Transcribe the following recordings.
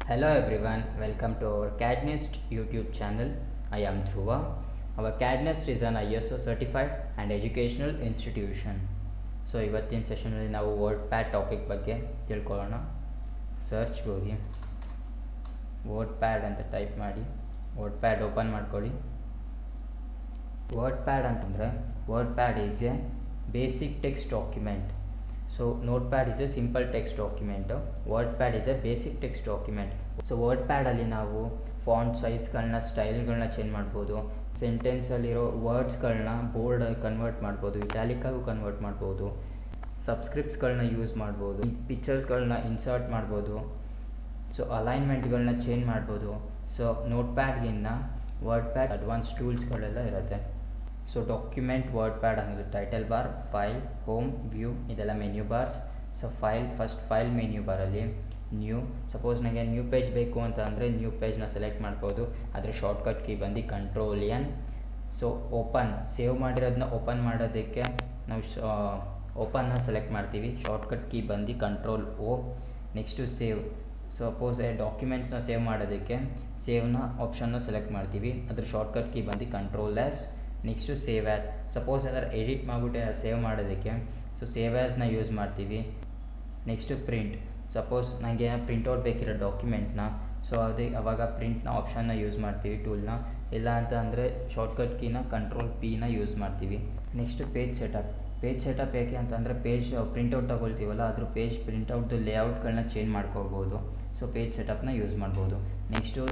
Hello everyone, welcome to our CAD NEST YouTube channel. I am Dhruva. Our CAD NEST is an ISO certified and educational institution. So ಇವತ್ತಿನ ಸೆಷನಲ್ಲಿ ನಾವು ವರ್ಡ್ಪ್ಯಾಡ್ topic ಬಗ್ಗೆ ತಿಳ್ಕೊಳ್ಳೋಣ. ಸರ್ಚ್ಗೆ ಹೋಗಿ ವರ್ಡ್ಪ್ಯಾಡ್ ಅಂತ type ಮಾಡಿ ವರ್ಡ್ಪ್ಯಾಡ್ open ಮಾಡ್ಕೊಳ್ಳಿ. WordPad ಅಂತಂದರೆ WordPad is a basic text document. So notepad is a simple text document. Wordpad is a basic text document. So Wordpad ಅಲ್ಲಿ ನಾವು ಫಾಂಟ್ ಸೈಜ್ಗಳನ್ನ ಸ್ಟೈಲ್ಗಳನ್ನ ಚೇಂಜ್ ಮಾಡ್ಬೋದು, ಸೆಂಟೆನ್ಸಲ್ಲಿರೋ ವರ್ಡ್ಸ್ಗಳನ್ನ ಬೋಲ್ಡ್ ಕನ್ವರ್ಟ್ ಮಾಡ್ಬೋದು, ಇಟ್ಯಾಲಿಕ್ಕಾಗೂ ಕನ್ವರ್ಟ್ ಮಾಡ್ಬೋದು, ಸಬ್ಸ್ಕ್ರಿಪ್ಟ್ಸ್ಗಳನ್ನ ಯೂಸ್ ಮಾಡ್ಬೋದು, ಪಿಕ್ಚರ್ಸ್ಗಳನ್ನ ಇನ್ಸರ್ಟ್ ಮಾಡ್ಬೋದು, ಸೊ ಅಲೈನ್ಮೆಂಟ್ಗಳನ್ನ ಚೇಂಜ್ ಮಾಡ್ಬೋದು. ಸೊ ನೋಟ್ಪ್ಯಾಡ್ಗಿನ್ನ ವರ್ಡ್ಪ್ಯಾಡ್ ಅಡ್ವಾನ್ಸ್ ಟೂಲ್ಸ್ಗಳೆಲ್ಲ ಇರುತ್ತೆ. ಸೊ ಡಾಕ್ಯುಮೆಂಟ್ ವರ್ಡ್ಪ್ಯಾಡ್ ಅನ್ನೋದು title bar, file, home, view ಇದೆಲ್ಲ menu bars. So file menu ಬಾರಲ್ಲಿ ನ್ಯೂ, ಸಪೋಸ್ ನನಗೆ ನ್ಯೂ ಪೇಜ್ ಬೇಕು ಅಂತ ಅಂದರೆ ನ್ಯೂ ಪೇಜ್ನ ಸೆಲೆಕ್ಟ್ ಮಾಡ್ಬೋದು. ಅದರ ಶಾರ್ಟ್ಕಟ್ ಕೀ ಬಂದು Ctrl+N. ಸೊ ಓಪನ್, ಸೇವ್ ಮಾಡಿರೋದನ್ನ ಓಪನ್ ಮಾಡೋದಕ್ಕೆ ನಾವು ಓಪನ್ನ ಸೆಲೆಕ್ಟ್ ಮಾಡ್ತೀವಿ. ಶಾರ್ಟ್ಕಟ್ ಕೀ ಬಂದು Ctrl+O. ನೆಕ್ಸ್ಟು ಸೇವ್, ಸಪೋಸ್ ಡಾಕ್ಯುಮೆಂಟ್ಸ್ನ ಸೇವ್ ಮಾಡೋದಕ್ಕೆ ಸೇವ್ನ ಆಪ್ಷನ್ನ ಸೆಲೆಕ್ಟ್ ಮಾಡ್ತೀವಿ. ಅದ್ರ ಶಾರ್ಟ್ಕಟ್ ಕೀ ಬಂದು Ctrl+S. Next save as, suppose ಏನಾದ್ರು ಎಡಿಟ್ ಮಾಡಿಬಿಟ್ಟು ಸೇವ್ ಮಾಡೋದಕ್ಕೆ ಸೊ ಸೇವ್ ಆ್ಯಸ್ನ ಯೂಸ್ ಮಾಡ್ತೀವಿ. ನೆಕ್ಸ್ಟು ಪ್ರಿಂಟ್, ಸಪೋಸ್ ನನಗೆ ಪ್ರಿಂಟ್ಔಟ್ ಬೇಕಿರೋ ಡಾಕ್ಯುಮೆಂಟ್ನ ಸೊ ಅವಾಗ ಪ್ರಿಂಟ್ನ ಆಪ್ಷನ್ನ ಯೂಸ್ ಮಾಡ್ತೀವಿ ಟೂಲ್ನ. ಇಲ್ಲ ಅಂತ ಅಂದರೆ ಶಾರ್ಟ್ಕಟ್ ಕೀನ Ctrl+P ಯೂಸ್ ಮಾಡ್ತೀವಿ. ನೆಕ್ಸ್ಟು ಪೇಜ್ ಸೆಟಪ್ ಏಕೆ ಅಂತಂದರೆ ಪೇಜ್ ಪ್ರಿಂಟ್ಔಟ್ ತೊಗೊಳ್ತೀವಲ್ಲ ಅದ್ರ ಪೇಜ್ ಪ್ರಿಂಟ್ಔಟ್ದು ಲೇಔಟ್ಗಳನ್ನ ಚೇಂಜ್ ಮಾಡ್ಕೋಬೋದು. ಸೊ ಪೇಜ್ ಸೆಟಪ್ನ ಯೂಸ್ ಮಾಡ್ಬೋದು. ನೆಕ್ಸ್ಟು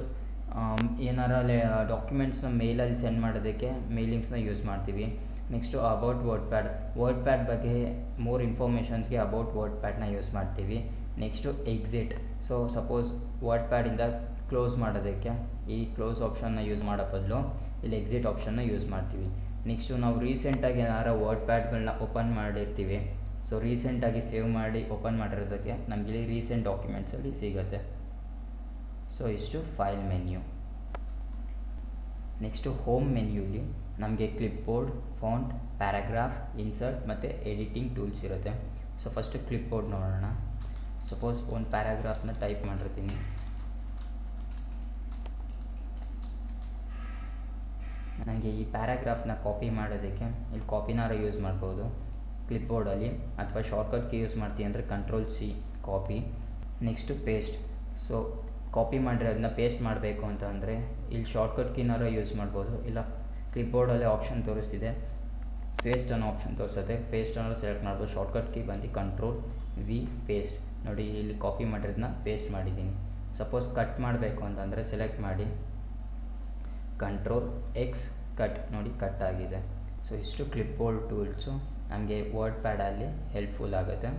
ಏನಾರ ಡಾಕ್ಯುಮೆಂಟ್ಸ್ನ ಮೇಲಲ್ಲಿ ಸೆಂಡ್ ಮಾಡೋದಕ್ಕೆ ಮೇಲಿಂಗ್ಸ್ನ ಯೂಸ್ ಮಾಡ್ತೀವಿ. ನೆಕ್ಸ್ಟು ಅಬೌಟ್ ವರ್ಡ್ಪ್ಯಾಡ್ ಬಗ್ಗೆ ಮೋರ್ ಇನ್ಫಾರ್ಮೇಷನ್ಸ್ಗೆ ಅಬೌಟ್ ವರ್ಡ್ಪ್ಯಾಡ್ನ ಯೂಸ್ ಮಾಡ್ತೀವಿ. ನೆಕ್ಸ್ಟು ಎಕ್ಸಿಟ್, ಸೊ ಸಪೋಸ್ ವರ್ಡ್ಪ್ಯಾಡಿಂದ ಕ್ಲೋಸ್ ಮಾಡೋದಕ್ಕೆ ಈ ಕ್ಲೋಸ್ ಆಪ್ಷನ್ನ ಯೂಸ್ ಮಾಡೋ ಬದಲು ಇಲ್ಲಿ ಎಕ್ಸಿಟ್ ಆಪ್ಷನ್ನ ಯೂಸ್ ಮಾಡ್ತೀವಿ. ನೆಕ್ಸ್ಟು ನಾವು ರೀಸೆಂಟಾಗಿ ಏನಾರ ವರ್ಡ್ಪ್ಯಾಡ್ಗಳನ್ನ ಓಪನ್ ಮಾಡಿರ್ತೀವಿ, ಸೊ ರೀಸೆಂಟಾಗಿ ಸೇವ್ ಮಾಡಿ ಓಪನ್ ಮಾಡಿರೋದಕ್ಕೆ ನಮಗೆ ರೀಸೆಂಟ್ ಡಾಕ್ಯುಮೆಂಟ್ಸಲ್ಲಿ ಸಿಗುತ್ತೆ. ಸೊ ಇಷ್ಟು ಫೈಲ್ ಮೆನ್ಯೂ. ನೆಕ್ಸ್ಟು ಹೋಮ್ ಮೆನ್ಯೂಲಿ ನಮಗೆ ಕ್ಲಿಪ್ಬೋರ್ಡ್, ಫಾಂಟ್, ಪ್ಯಾರಾಗ್ರಾಫ್, ಇನ್ಸರ್ಟ್ ಮತ್ತು ಎಡಿಟಿಂಗ್ ಟೂಲ್ಸ್ ಇರುತ್ತೆ. ಸೊ ಫಸ್ಟು ಕ್ಲಿಪ್ಬೋರ್ಡ್ ನೋಡೋಣ. ಸಪೋಸ್ ಒಂದು ಪ್ಯಾರಾಗ್ರಾಫ್ನ ಟೈಪ್ ಮಾಡಿರ್ತೀನಿ. ನನಗೆ ಈ ಪ್ಯಾರಾಗ್ರಾಫ್ನ ಕಾಪಿ ಮಾಡೋದಕ್ಕೆ ಇಲ್ಲಿ ಕಾಪಿನಾರ ಯೂಸ್ ಮಾಡ್ಬೋದು ಕ್ಲಿಪ್ಬೋರ್ಡಲ್ಲಿ, ಅಥವಾ ಶಾರ್ಟ್ಕಟ್ ಕೀ ಯೂಸ್ ಮಾಡ್ತೀವಿ ಅಂದರೆ Ctrl+C copy. Next paste, so copy ಮಾಡಿರೋದನ್ನ ಪೇಸ್ಟ್ ಮಾಡಬೇಕು ಅಂತ ಅಂದರೆ ಇಲ್ಲಿ ಶಾರ್ಟ್ಕಟ್ ಕೀನಾರ ಯೂಸ್ ಮಾಡ್ಬೋದು. ಇಲ್ಲ ಕ್ಲಿಪ್ಬೋರ್ಡಲ್ಲೇ ಆಪ್ಷನ್ ತೋರಿಸ್ತಿದೆ, ಪೇಸ್ಟ್ ಅನ್ನೋ ಆಪ್ಷನ್ ತೋರಿಸುತ್ತೆ, ಪೇಸ್ಟ್ ಅನ್ನೋ ಸೆಲೆಕ್ಟ್ ಮಾಡ್ಬೋದು. ಶಾರ್ಟ್ಕಟ್ ಕೀ ಬಂದು Ctrl+V ಪೇಸ್ಟ್. ನೋಡಿ ಇಲ್ಲಿ ಕಾಪಿ ಮಾಡಿರೋದನ್ನ ಪೇಸ್ಟ್ ಮಾಡಿದ್ದೀನಿ. ಸಪೋಸ್ ಕಟ್ ಮಾಡಬೇಕು ಅಂತಂದರೆ ಸೆಲೆಕ್ಟ್ ಮಾಡಿ Ctrl+X ಕಟ್, ನೋಡಿ ಕಟ್ ಆಗಿದೆ. ಸೊ ಇಷ್ಟು ಕ್ಲಿಪ್ಬೋರ್ಡ್ ಟೂಲ್ಸು ನಮಗೆ ವರ್ಡ್ಪ್ಯಾಡಲ್ಲಿ ಹೆಲ್ಪ್ಫುಲ್ ಆಗುತ್ತೆ.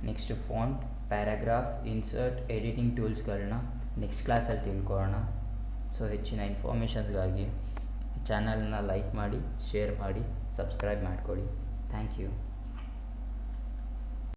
Next font, paragraph, insert, editing ಟೂಲ್ಸ್ಗಳನ್ನ ನೆಕ್ಸ್ಟ್ ಕ್ಲಾಸಲ್ಲಿ ತಿಳ್ಕೊಳ್ಳೋಣ. ಸೊ ಹೆಚ್ಚಿನ ಇನ್ಫಾರ್ಮೇಷನ್ಸ್ಗಾಗಿ ಚಾನಲ್ನ ಲೈಕ್ ಮಾಡಿ, ಶೇರ್ ಮಾಡಿ, ಸಬ್ಸ್ಕ್ರೈಬ್ ಮಾಡ್ಕೊಳ್ಳಿ. Thank you.